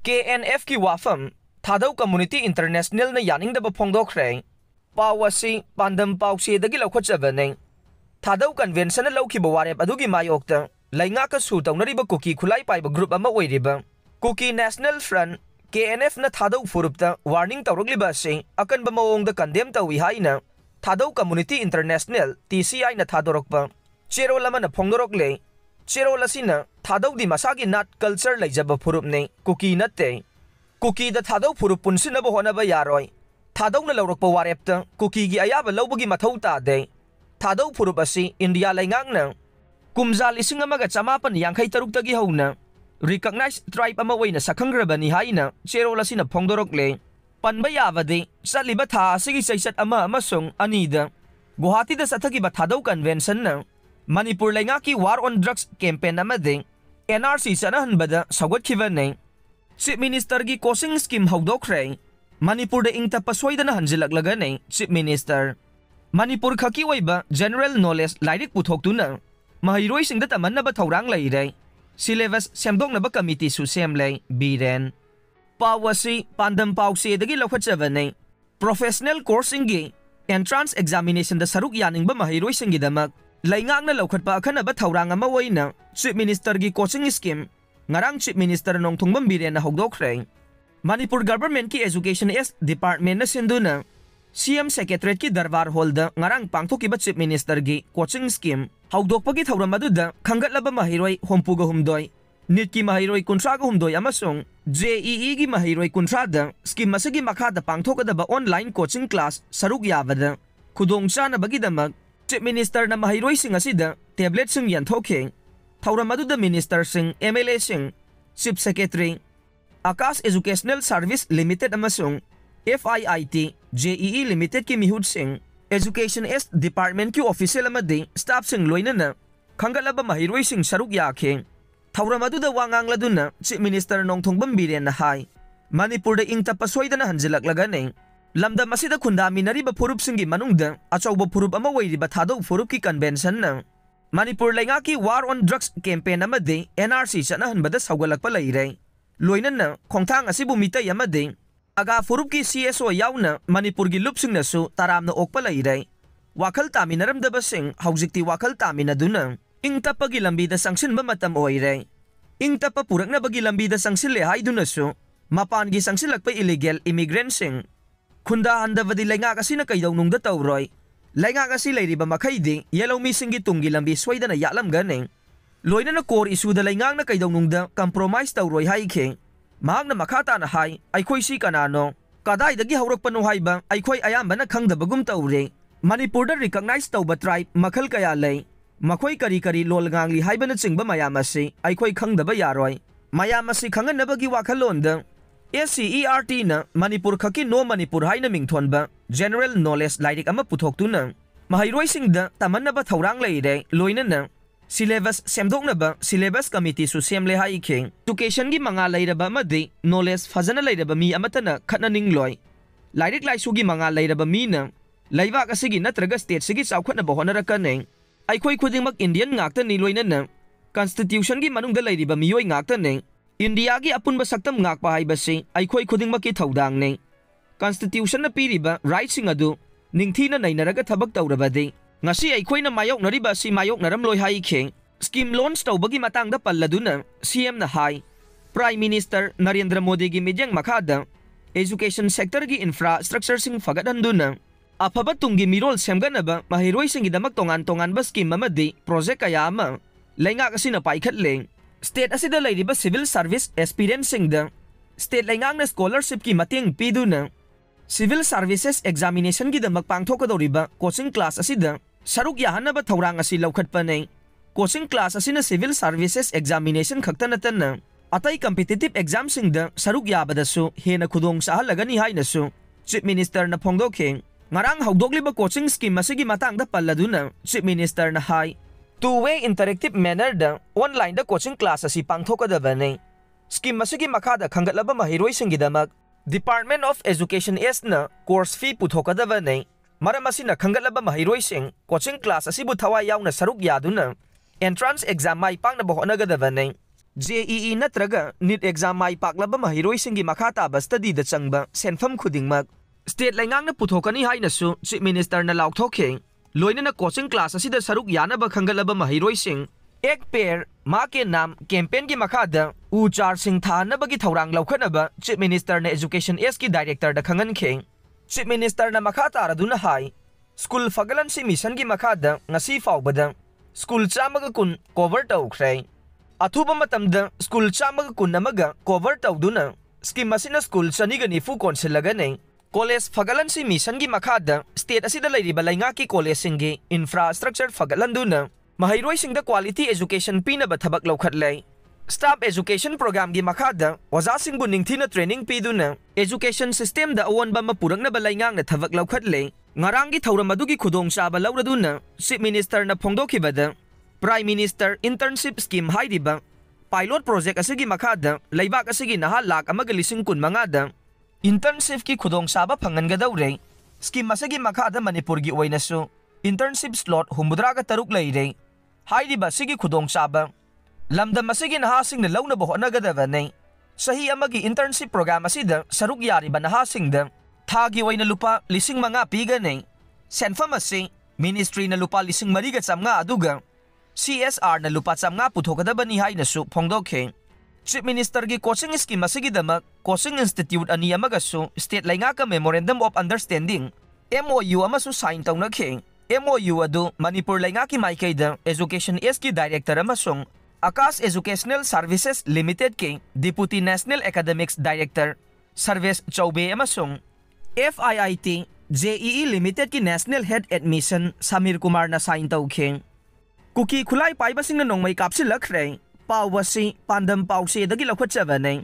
KNF की वाफम थादौ community international ने यानिंगदब फोंदोखरे पाव असि पांदम पाउसेदगी लौखटजबने थादौ कन्वेंशन लौखिब वारेप अदुगी मायोक्ता लैंगाका सु तौनरिब कुकी खुलाई पाइब ग्रुप अमा ओइरिब कुकी नेशनल फ्रंट KNF ना थादौ फुरुपता वार्निंग तौरगलिब असि अकनब मओंगदा कंडेम तौइ हाइना थादौ कम्युनिटी इंटरनेशनल TCI ना थादोरकपा चेरोल अमना फोंदोरकले चेरोल असिना थादौदी मसागी नाट कल्चर लैजब फुरुपने कुकी नते कुकी द थादौ फुरुप पुनसिनब होनब यारोय थादौना लौरकपा वारेपता कुकी गी अयाब लौबगी मथौ तादे थादौ फुरुप असि इंडिया लैंगांगना कुमजा लिसिंग अमगा चमापन यांखै तरुक्तगी हौना रिकॉग्नाइज ट्राइब अमा ओइना सखंग्रबनी हाइना चेरोल असिना फोंदोरकले पनबा याबदे चलिबा था असिगी सैसत अमा अमसुंग अनीदा गुवाहाटीदा सथगिबा थादौ कन्वेंशन ना मणिपुर लैंगा की वार ऑन ड्रग्स कैंपेन अमदे NRC चनहनबदा सौगतखिबने चीफ मिनिस्टर की कोचिंग स्कीम हौदोखरे मणिपुर इंगतप सोइदना हंजिलकलगने चीफ मिनिस्टर मणिपुर खकी ओइबा जनरल नॉलेज लाइरिक पुथोक्तुना महैरोइसिंगदा तमन्नबा थौरांग लैरे सिलेबस सेमदोंनबा कमिटी सु सेमले बीरेन पावसी पांदम पाउसेदगी लौखटजबने प्रोफेशनल कोर्सिंगी एंट्रांस एग्जामिनेशन दा सरुक यानिंगबा महैरोइसिंगीदमक लैंगांगना लौखटपा अखनबा थौरांग अमा ओइना चीफ मिनिस्टर की coaching scheme ngarang chief minister nongthungbam biren na hogdokre manipur government ki education s department na sinduna CM secretariat ki darbar hall da ngarang pangthokiba chief minister gi coaching scheme hogdokpagi thauram aduda khangatlaba mahiroi hompuga humdoi NEET ki mahiroi kuntra ga humdoi amasung JEE gi mahiroi kuntra da scheme masagi makha da pangthokadaba online coaching class saruk yabada khudongchana bagidamak chief minister na mahiroi sing asida tablet sing yanthokhe थौरमदुदा minister Singh MLA Singh chief secretary Aakash educational service limited अमसुंग FIIT JEE limited की मिहुद Singh education एस department की official अमदे staff Singh लोइनना खंगलबा महिरोइ सिंह सरुक याखे थौरमदुदा वांगांगलदुना चीफ मिनिस्टर नोंगथोंगबम बिरेन हाई मणिपुर द इंगतप सोइदना हंजिलकलगने लमदा मसिदा खुंदामिनरिबा फुरुप सिंगी मनुंगदा अचौबा फुरुप अमा ओइरिबा थादौ फुरुप की कन्वेंशन ना मणिपुर लैंगा की वार ऑन ड्रग्स कैंपेन अमदे NRC चनहनबदा सौगलकपा लैरे लोइनना खोंथांग असिबु मितै अमदे अगा फुरुप की CSO याउना मणिपुर की लुपसिंगनसु तारामना ओकपा लैरे वाखल तामिनरमदबा सिंह हौजिक्ति वाखल तामिनदुना इंगतपगी लंबीदा संगसिनबा मतम ओइरे इंगतप पुरकनबगी लंबीदा संगसिले हाइदुनसु मपानगी संगसिलकपा इलीगल इमिग्रेंट सिंह खुंदा हंदबदी लैंगा असिना कैदौनुंगदा तौरोय लैंगा असी लैरिबा मखैदि येलौमी सिंगी तुंगी लंबी सोइदना यालमगने लोइनना कोर इशू द लैंगांगना कैदौनुंगदा कंप्रोमाइज तौरोय हाइखे मांगना मखाताना हाई अइखोइ सि कनानो कदाइदगी हौरकपनो हाइबा अइखोइ अयामबना खंगदबगुम तौरे मणिपुरदा रिकॉग्नाइज तौबा ट्राइब मखल कया लै मखोइ करी करी लोलगांगली हाइबना चिंगबा मयामसि अइखोइ खंगदबा यारोय मयामसि खंगनबगी वाखलोंदा SCERT ना मणिपुर खकी नो मणिपुर हाइना मिंगथोनबा जनरल नॉलेज लाइरिक अमा पुथोक्तुना महैरोइसिंगदा तमन्नबा थौरांग लैरे लोइनना सिलेबस सेमदोकनबा सिलेबस कमिटी सु सेमले हाइखे एजुकेशन की मंगा लैरबा अमदि नॉलेज फजना लैरबा मी अमतना खतनानिंग लोय लाइरिक लाइसुगी मंगा लैरबा मीना लैबाक असिगी नत्रगा स्टेट सिगी चाउखनबा होनरकने अइखोइ खुदिंगमक Indian ngakta ni loinana constitution की मनुंगदा लैरिबा मियोइ ngakta ने इंडिया की अपुनबा सक्तम ngakpa हाइबसे अइखोइ खुदिंगमकी थौदांगने constitution na piriba right sing adu ningthina nainaraga thabak tawrabadi ngasi अइखोइना मायोकनरिबा सि मायोकनरम लोइ हाइखे स्कीम लॉन्च तौबगी मतंगदा पल्लदुना CM ना हाई प्राइम मिनिस्टर नरेंद्र मोदी की मिजेंग मखादा एजुकेशन सेक्टर की इंफ्रास्ट्रक्चर सिंग फगदहंदुना अफबा तुंगी मिरोल सेमगनबा महिरोइ सिंगिदमक तोंगान तोंगानबा स्कीम अमदि प्रोजेक्ट कया अमा लैंगाक असिना पाइखतले स्टेट असिदा लैरिबा सिविल सर्विस एस्पिरेंट सिंगदा स्टेट लैंगांगना स्कॉलरशिप की मतेंग पीदुना सिविल सर्विसेस एग्जामिनेशन की दमक पांगथोकदौरिबा कोचिंग क्लास असिदा सरुक याहनबा थौरांग असि लौखटपने कोचिंग क्लास असिना सिविल सर्विसेस एग्जामिनेशन खक्तनतना अतई कॉम्पिटिटिव एग्जाम सिंगदा सरुक याबदसु हेना खुदोंग साहलगनी हाइनसु चीफ मिनिस्टर ना फोंदोखे ngarang hawdokliba coaching scheme asigi matangda palladuna chief minister na hai two-way interactive manner da online da coaching class asi pangthokadabane scheme asigi makhada khangatlaba mahiroi singidamak department of education s na course fee puthokadabane maram asina khangatlaba mahiroi sing coaching class asi bu thawai yauna saruk yaduna entrance exam mai pangna bohonagadabane JEE natraga NEET exam mai paklaba mahiroi-singgi makha taba study da changba senfam khudingmak state laingang na puthokani haina su chief minister na laukthokhe loina na coaching class asida saruk yanaba khangalaba mahiroi-sing ek pair ma ke nam campaign gi makha da uchar sing thanaba gi thorang laukhanaba chief minister na education S ki director da khangan kheng chief minister na makha taraduna hai school fagalan si mission gi makha da ngasi faubada school chamaga kun cover tawkhre athuba matamda school chamaga kun namaga cover tawduna scheme asina school chaniga ni fu konsilaga nei college fagalan si mission gi makada state asida lairiba lainga ki college singi infrastructure fagalan duna mahairoi singda quality education pina ba thabak lokhatlai staff education program gi makada waza singbu ningthina training piduna education system da awon ba mapurangna ba lainga na thabak lokhatlai ngarangi thauram adugi khudong chaba lauraduna chief minister na phongdokhibada prime minister internship scheme hairiba pilot project asigi makada laibak asigi naha lak amaga lising kun mangada internship ki khudong chaba phangangadaure scheme asigi makada manipur gi oinasu internship slot humbudraga taruk leire hairiba asigi khudong chaba lamdam asigi naha singna launa bo honagadaba nei sahi amagi internship program asida saruk yariba naha singda thagi oina lupa lising manga piga nei senfam asi ministry na lupa lising mariga chamnga aduga CSR na lupa chamnga puthokadabani haina su phongdokhe chief minister gi coaching scheme asigi damak coaching institute ani amaga su state lainga ka memorandum of understanding MOU amasu sign tawnakhe MOU adu manipur lainga ki maikaida education S ki director amasung Akas Educational Services Limited ki deputy national academics director service chaube amasung FIIT JEE Limited ki National Head Admission Samir Kumar na sign tawkhe kuki khulai paiba singna nongmai kapsilakre pawasi pandam pause dagi lakhotchaba nei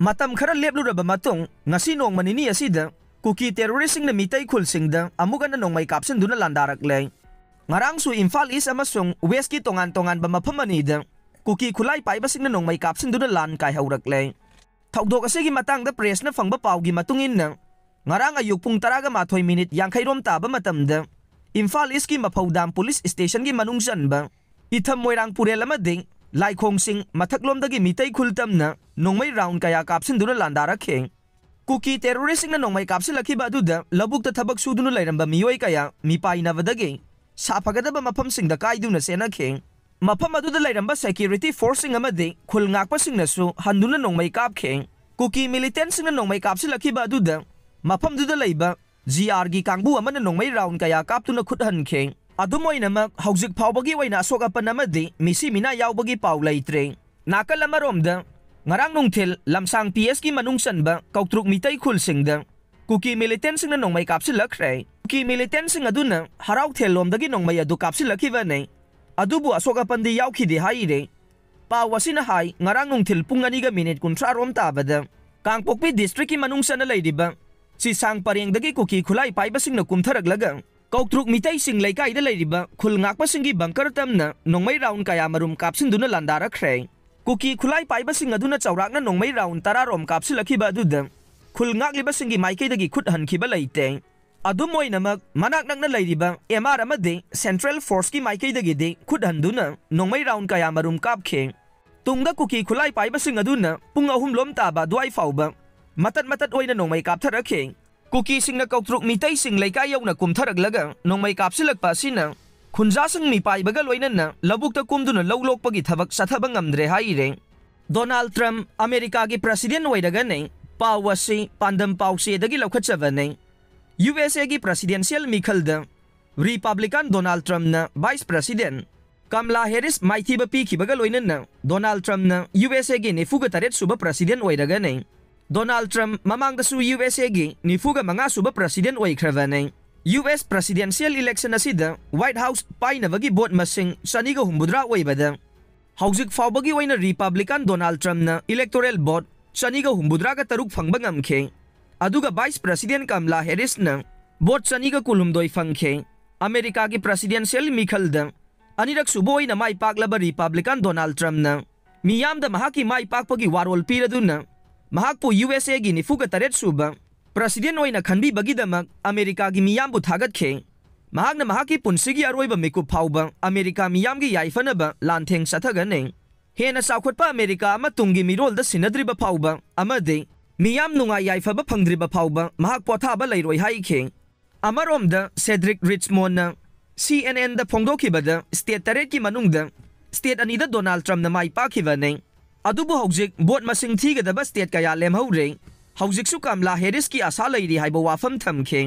matam khara lepluraba matung ngasi nongmanini asida kuki terrorist singna mitai khul singda amuga na nongmai kapsin duna landarak le ngarang su Imphal East amasung West ki tongan ba maphamani da kuki khulai paiba singna nongmai kapsin duna lan kai haurak le thokdok asigi matang da press na phangba pawgi matungin na ngarang ayuk pung 12 minute yangkhairom taba matamda Imphal East ki Mafaudam Police Station ki manung janba itham moirang purel amading laikhong sing mathaklomdagi mitai khultamna nongmai round kaya kapsin duna landara kheng kuki terrorist na nongmai kapsilakhi ba duda labuk ta thabak sudunu lairamba miyoi kaya mipai navadagi sapagadaba mafam singda kaiduna sena kheng mafam aduda lairamba security force sing amadi khul ngakpa singna su handuna nongmai kap kheng kuki militant sing na nongmai kapsilakhi ba duda mafam duda laiba GR gi kangbu amana nongmai round kaya kaptuna khuthan kheng adumoinamak haujik phawbagi waina asoka panamadi misi mina yaubagi paw laitre nakal amaromda ngarang nungthil lamsang PS ki manungsan ba kautruk mitai khul singda kuki militant singna nongmai kapsilakre kuki militant sing aduna harau thelomdagi nongmai adu kapsilakhiba nei adubu asoka pandi yaukhide haire pawasina hai ngarang nungthil pung 2 minute 30 rom tabada kangpokpi district ki manungsan laidiba si sang pareng dagi kuki khulai paiba singna kumtharaglaga kautruk mitai sing laikai da lairiba khul ngakpa singi bunker tamna nongmai round kaya marum kapsin duna landara khre kuki khulai paiba sing aduna chawrakna nongmai round 10 rom kapsilakhiba aduda khul ngakliba singi maikai dagi khut hankhiba laite adumoinamak manak nakna lairiba MR amade Central Force ki maikai dagi de khut handuna nongmai round kaya marum kapkhe tungda kuki khulai paiba sing aduna pung 3 lom taba duai fauba matat oina nongmai kaptharakhe kuki singna kautruk mitai sing laikai yauna kumtharaglaga nongmai kapsilakpa sina khunja sing mi paibaga loinana labukta kumduna lawlokpagi thabak sathaba ngamdre haire Donald Trump America gi president oidaga nei pawasi pandam pause dagi laukhatchaba nei USA gi presidential mikhalda Republican Donald Trump na vice president Kamala Harris maithiba pikhibaga loinana Donald Trump na USA gi nefuga taret suba president oidaga nei Donald Trump mamangdasu USA gi nifuga manga suba president oikrava nei US presidential election asida White House painavagi vote masing saniga humbudra oibada haujik fawbagi oina Republican Donald Trump na electoral vote saniga humbudra ga taruk phangba ngamkhe aduga vice president Kamala Harris na vote saniga kulumdoi phangkhe America gi presidential mikhalda anirak subo oina mai paklaba Republican Donald Trump na miyamda mahaki mai pakpagi warol piraduna mahakpu USA gi nifuga taret suba president oina khanbi bagidamak America gi miyambu thagatkhe mahakna mahaki punsigi aroiba mekup phauba America miyam gi yaifanaba lantheng sathaga nei Hena चाउखटपा America अमा Tungi मिरोलदा सिनद्रिबा फाउबा अमदे मियाम नुंगाई याइफबा फंगद्रिबा फाउबा महाक पोथाबा लैरोय हाइखे अमरोमदा Cedric रिचमोन CNN दा फोंदोखिबदा state तरेट की मनुंगदा state अनीदा Donald Trump ना माइ पाखिबने अदुबु हौजिक boat मसिंग थीगदबा state कया लेमहौरे हौजिकसु कमला Harris की आशा Larry हाइबा वाफम थमखे